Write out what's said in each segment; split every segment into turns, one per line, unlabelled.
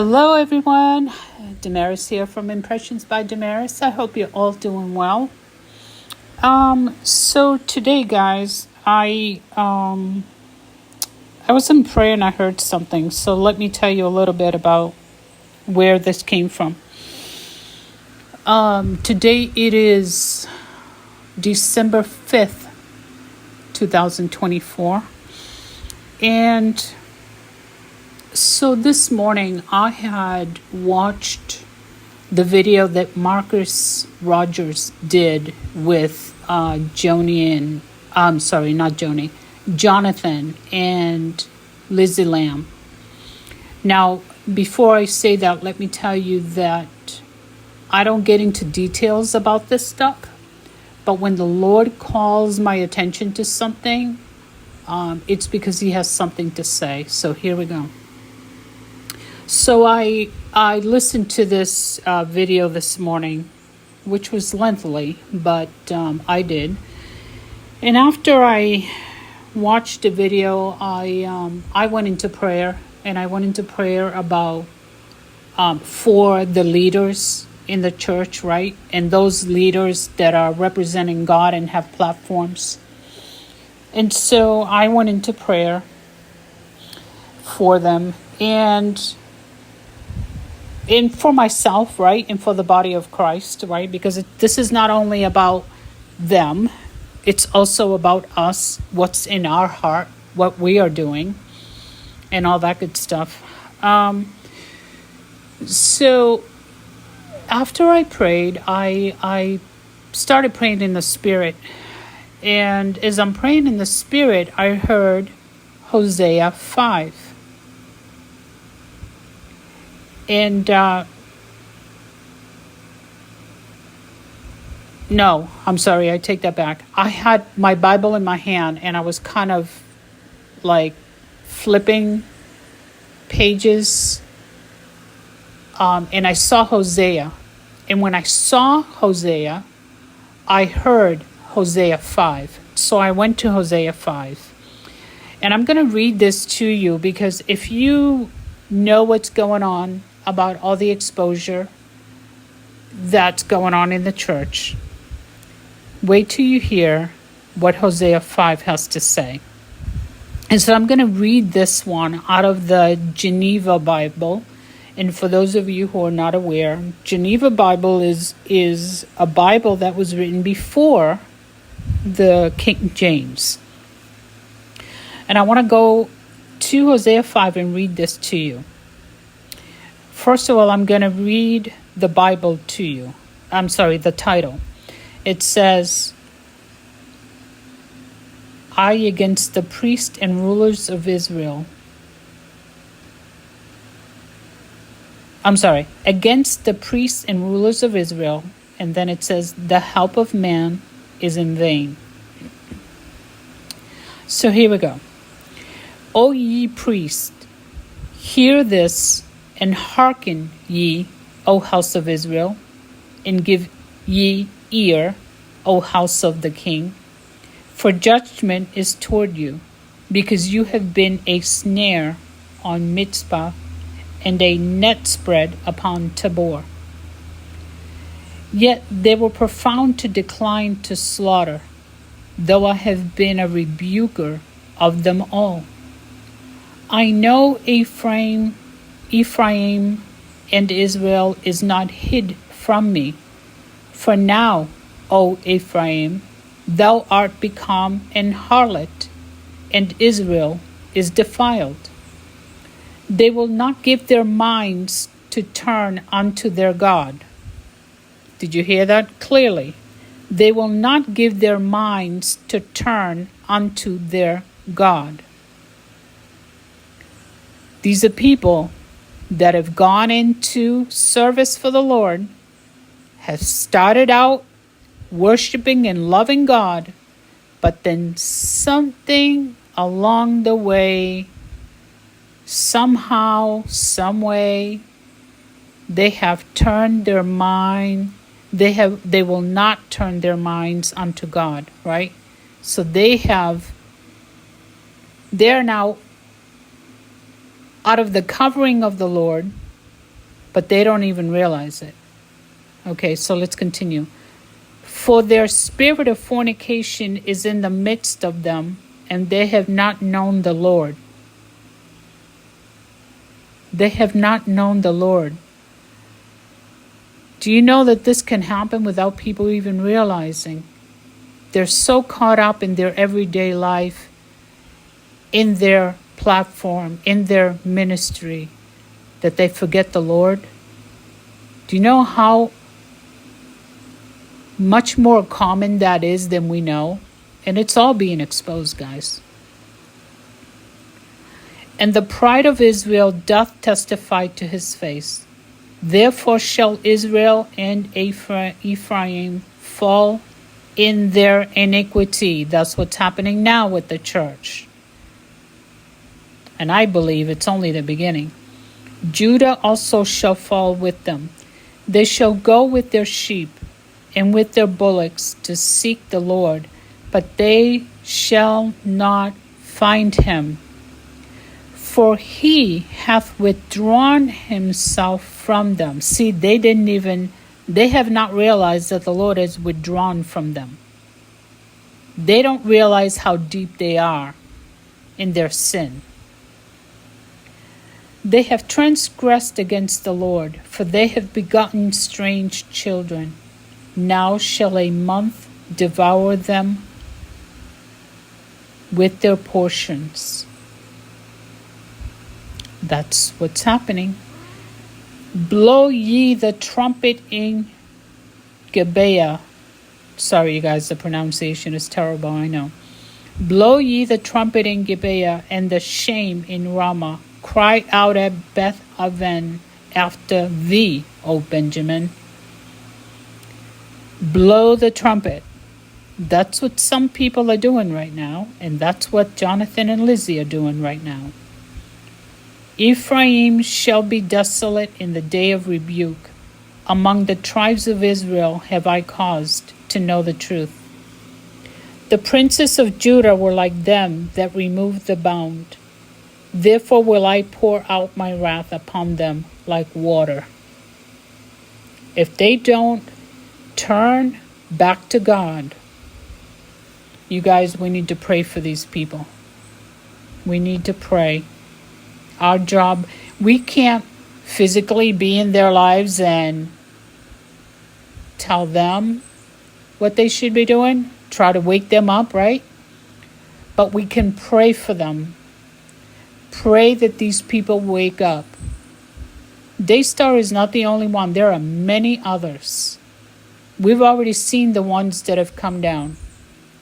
Hello everyone, Damaris here from Impressions by Damaris. I hope you're all doing well. So today guys, I was in prayer and I heard something. So let me tell you a little bit about where this came from. Today it is December 5th, 2024. And so this morning I had watched the video that Marcus Rogers did with Jonathan and Lizzie Lamb. Now, before I say that, let me tell you that I don't get into details about this stuff, but when the Lord calls my attention to something, it's because he has something to say. So here we go. So I listened to this video this morning, which was lengthy, but I did. And after I watched the video, I went into prayer, and I went into prayer about for the leaders in the church, right? And those leaders that are representing God and have platforms. And so I went into prayer for them and for myself, right? And for the body of Christ, right? Because this is not only about them, it's also about us, what's in our heart, what we are doing, and all that good stuff. So after I prayed, I started praying in the Spirit. And as I'm praying in the Spirit, I heard Hosea 5. And no, I'm sorry, I take that back. I had my Bible in my hand and I was kind of like flipping pages. And I saw Hosea. And when I saw Hosea, I heard Hosea 5. So I went to Hosea 5. And I'm going to read this to you because if you know what's going on about all the exposure that's going on in the church, wait till you hear what Hosea 5 has to say. And so I'm going to read this one out of the Geneva Bible. And for those of you who are not aware, Geneva Bible is a Bible that was written before the King James. And I want to go to Hosea 5 and read this to you. First of all, I'm going to read the Bible to you. The title. It says, I against the priests and rulers of Israel. Against the priests and rulers of Israel. And then it says, the help of man is in vain. So here we go. O ye priests, hear this, and hearken ye, O house of Israel, and give ye ear, O house of the king. For judgment is toward you, because you have been a snare on Mizpah, and a net spread upon Tabor. Yet they were profound to decline to slaughter, though I have been a rebuker of them all. I know Ephraim and Israel is not hid from me. For now, O Ephraim, thou art become an harlot, and Israel is defiled. They will not give their minds to turn unto their God. Did you hear that clearly? They will not give their minds to turn unto their God. These are people that have gone into service for the Lord, have started out worshiping and loving God, but then something along the way, somehow, some way, they have turned their mind. They will not turn their minds unto God, right? So they're now out of the covering of the Lord, but they don't even realize it. Okay, so let's continue. For their spirit of fornication is in the midst of them, and they have not known the Lord. They have not known the Lord. Do you know that this can happen without people even realizing? They're so caught up in their everyday life, in their platform, in their ministry, that they forget the Lord. Do you know how much more common that is than we know? And it's all being exposed, guys. And the pride of Israel doth testify to his face. Therefore shall Israel and Ephraim fall in their iniquity. That's what's happening now with the church. And I believe it's only the beginning. Judah also shall fall with them. They shall go with their sheep and with their bullocks to seek the Lord, but they shall not find him. For he hath withdrawn himself from them. See, they have not realized that the Lord has withdrawn from them. They don't realize how deep they are in their sin. They have transgressed against the Lord, for they have begotten strange children. Now shall a month devour them with their portions. That's what's happening. Blow ye the trumpet in Gibeah. Sorry, you guys, the pronunciation is terrible, I know. Blow ye the trumpet in Gibeah, and the shame in Ramah. Cry out at Beth Aven after thee, O Benjamin. Blow the trumpet. That's what some people are doing right now, and that's what Jonathan and Lizzie are doing right now. Ephraim shall be desolate in the day of rebuke. Among the tribes of Israel have I caused to know the truth. The princes of Judah were like them that removed the bound. Therefore will I pour out my wrath upon them like water. If they don't turn back to God, you guys, we need to pray for these people. We need to pray. Our job, we can't physically be in their lives and tell them what they should be doing, try to wake them up, right? But we can pray for them. Pray that these people wake up. Daystar is not the only one. There are many others. We've already seen the ones that have come down.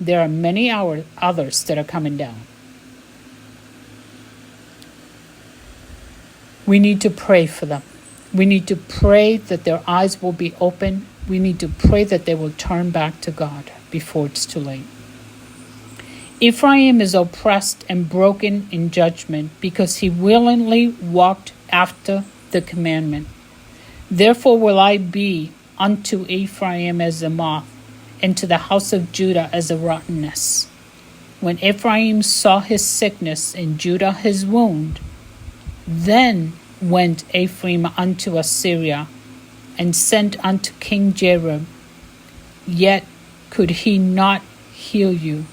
There are many others that are coming down. We need to pray for them. We need to pray that their eyes will be open. We need to pray that they will turn back to God before it's too late. Ephraim is oppressed and broken in judgment because he willingly walked after the commandment. Therefore will I be unto Ephraim as a moth, and to the house of Judah as a rottenness. When Ephraim saw his sickness and Judah his wound, then went Ephraim unto Assyria, and sent unto King Jareb. Yet could he not heal you,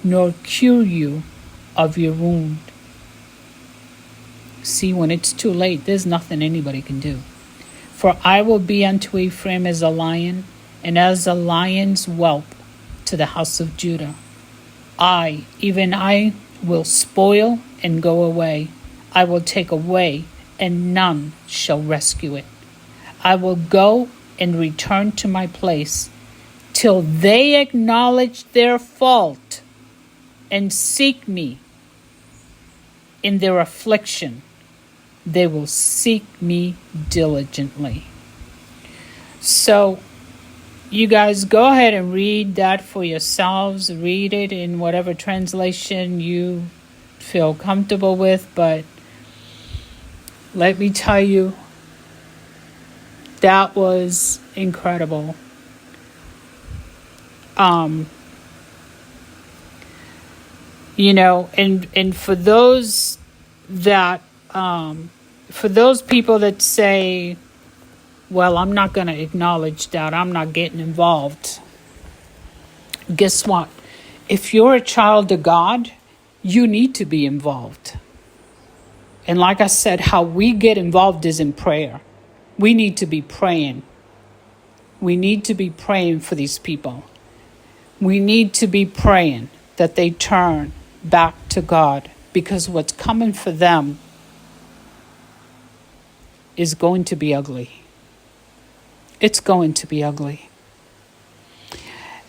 nor cure you of your wound. See, when it's too late, there's nothing anybody can do. For I will be unto Ephraim as a lion, and as a lion's whelp to the house of Judah. I, even I, will spoil and go away. I will take away, and none shall rescue it. I will go and return to my place, till they acknowledge their fault and seek me in their affliction. They will seek me diligently. So, you guys go ahead and read that for yourselves. Read it in whatever translation you feel comfortable with, but let me tell you, that was incredible. And for those that, for those people that say, well, I'm not going to acknowledge that. I'm not getting involved. Guess what? If you're a child of God, you need to be involved. And like I said, how we get involved is in prayer. We need to be praying. We need to be praying for these people. We need to be praying that they turn back to God, because what's coming for them is going to be ugly. It's going to be ugly.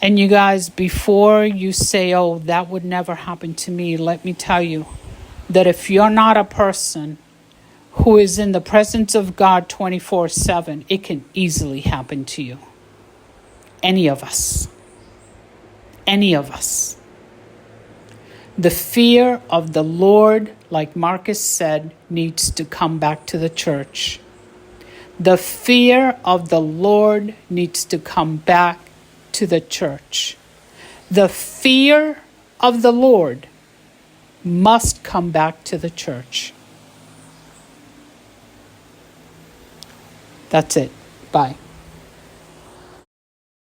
And you guys, before you say, oh, that would never happen to me, let me tell you that if you're not a person who is in the presence of God 24/7, it can easily happen to you. Any of us. Any of us. The fear of the Lord, like Marcus said, needs to come back to the church. The fear of the Lord needs to come back to the church. The fear of the Lord must come back to the church. That's it. Bye.